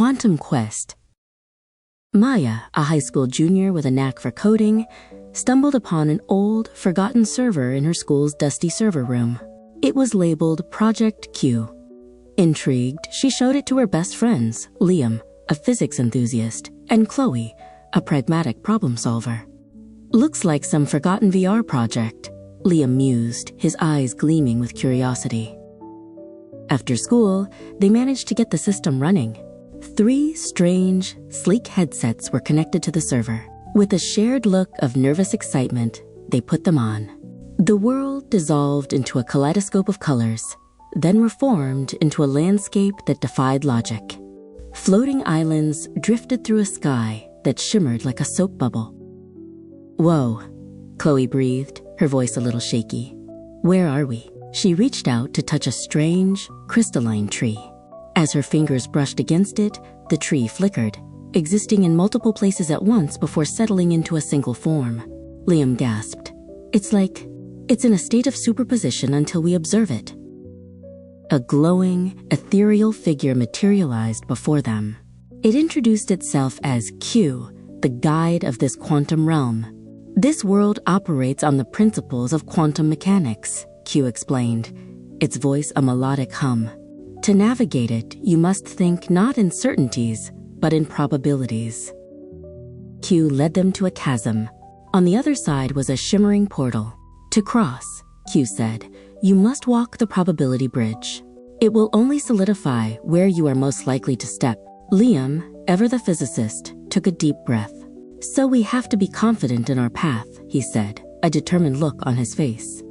Quantumquest. Maya, a high school junior with a knack for coding, stumbled upon an old, forgotten server in her school's dusty server room. It was labeled Project Q. Intrigued, she showed it to her best friends, Liam, a physics enthusiast, and Chloe, a pragmatic problem solver. "Looks like some forgotten VR project," Liam mused, his eyes gleaming with curiosity. After school, they managed to get the system running. 3 strange, sleek headsets were connected to the server. With a shared look of nervous excitement, they put them on. The world dissolved into a kaleidoscope of colors, then reformed into a landscape that defied logic. Floating islands drifted through a sky that shimmered like a soap bubble. "Whoa," Chloe breathed, her voice a little shaky. "Where are we?" She reached out to touch a strange, crystalline tree. As her fingers brushed against it, the tree flickered, existing in multiple places at once before settling into a single form. Liam gasped. It's in a state of superposition until we observe it." A glowing, ethereal figure materialized before them. It introduced itself as Q, the guide of this quantum realm. "This world operates on the principles of quantum mechanics," Q explained, its voice a melodic hum. "To navigate it, you must think not in certainties, but in probabilities." Q led them to a chasm. On the other side was a shimmering portal. "To cross," Q said, "you must walk the probability bridge. It will only solidify where you are most likely to step." Liam, ever the physicist, took a deep breath. "So we have to be confident in our path," he said, a determined look on his face.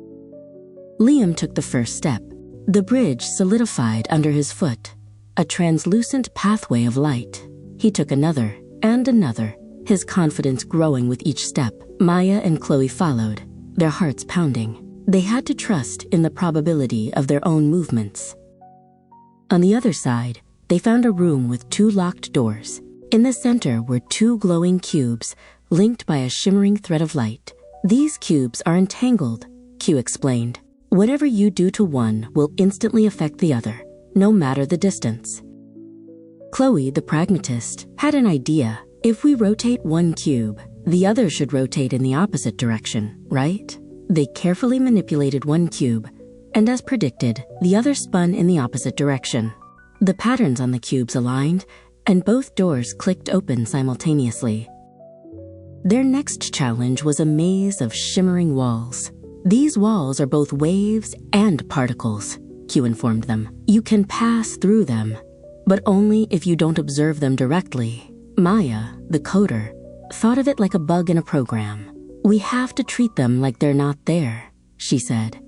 Liam took the first step. The bridge solidified under his foot, a translucent pathway of light. He took another and another, his confidence growing with each step. Maya and Chloe followed, their hearts pounding. They had to trust in the probability of their own movements. On the other side, they found a room with 2 locked doors. In the center were 2 glowing cubes, linked by a shimmering thread of light. "These cubes are entangled," Q explained. "Whatever you do to one will instantly affect the other, no matter the distance." Chloe, the pragmatist, had an idea. If we rotate one cube, the other should rotate in the opposite direction, right? They carefully manipulated one cube, and as predicted, the other spun in the opposite direction. The patterns on the cubes aligned, and both doors clicked open simultaneously. Their next challenge was a maze of shimmering walls. "These walls are both waves and particles," Q informed them. "You can pass through them, but only if you don't observe them directly." Maya, the coder, thought of it like a bug in a program. "We have to treat them like they're not there," she said.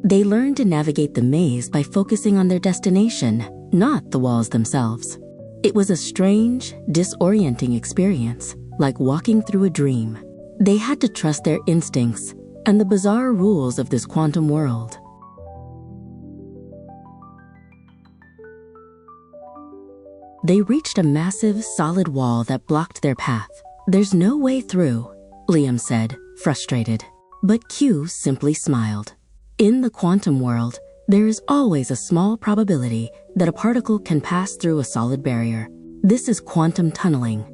They learned to navigate the maze by focusing on their destination, not the walls themselves. It was a strange, disorienting experience, like walking through a dream. They had to trust their instincts and the bizarre rules of this quantum world. They reached a massive, solid wall that blocked their path. "There's no way through," Liam said, frustrated. But Q simply smiled. "In the quantum world, there is always a small probability that a particle can pass through a solid barrier. This is quantum tunneling."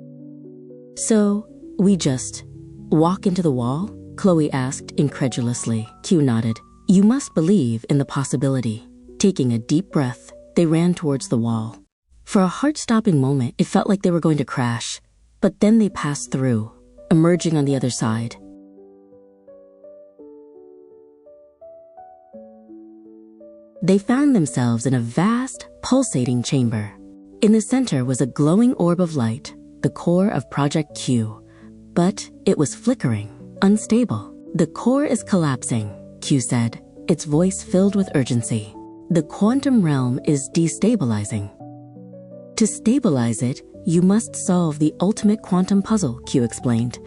"So, we just walk into the wall?" Chloe asked incredulously. Q nodded. "You must believe in the possibility." Taking a deep breath, they ran towards the wall. For a heart-stopping moment, it felt like they were going to crash, but then they passed through, emerging on the other side. They found themselves in a vast, pulsating chamber. In the center was a glowing orb of light, the core of Project Q, but it was flickering, unstable. "The core is collapsing," Q said, its voice filled with urgency. "The quantum realm is destabilizing. To stabilize it, you must solve the ultimate quantum puzzle," Q explained.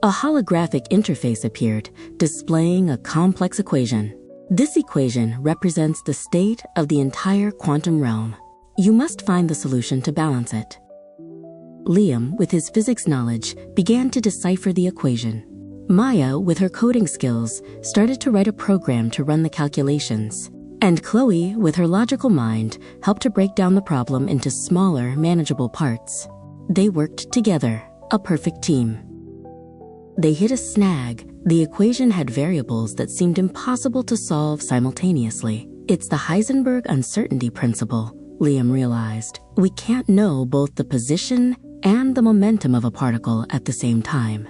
A holographic interface appeared, displaying a complex equation. "This equation represents the state of the entire quantum realm. You must find the solution to balance it." Liam, with his physics knowledge, began to decipher the equation. Maya, with her coding skills, started to write a program to run the calculations. And Chloe, with her logical mind, helped to break down the problem into smaller, manageable parts. They worked together, a perfect team. They hit a snag. The equation had variables that seemed impossible to solve simultaneously. It's the Heisenberg uncertainty principle, Liam realized. We can't know both the position and the momentum of a particle at the same time.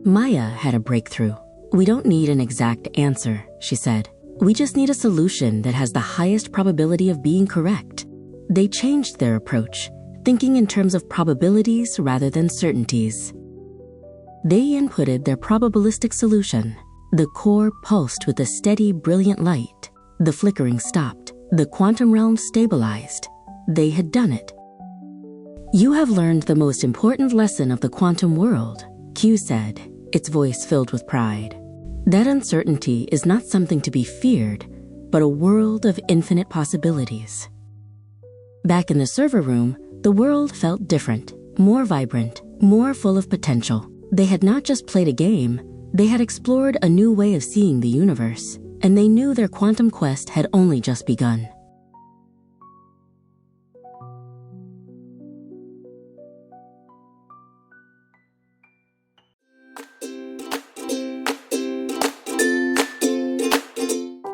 Maya had a breakthrough. We don't need an exact answer, she said. We just need a solution that has the highest probability of being correct. They changed their approach, thinking in terms of probabilities rather than certainties. They inputted their probabilistic solution. The core pulsed with a steady, brilliant light. The flickering stopped. The quantum realm stabilized. They had done it. You have learned the most important lesson of the quantum world, Q said, its voice filled with pride. That uncertainty is not something to be feared, but a world of infinite possibilities. Back in the server room, the world felt different, more vibrant, more full of potential. They had not just played a game, they had explored a new way of seeing the universe, and they knew their quantum quest had only just begun.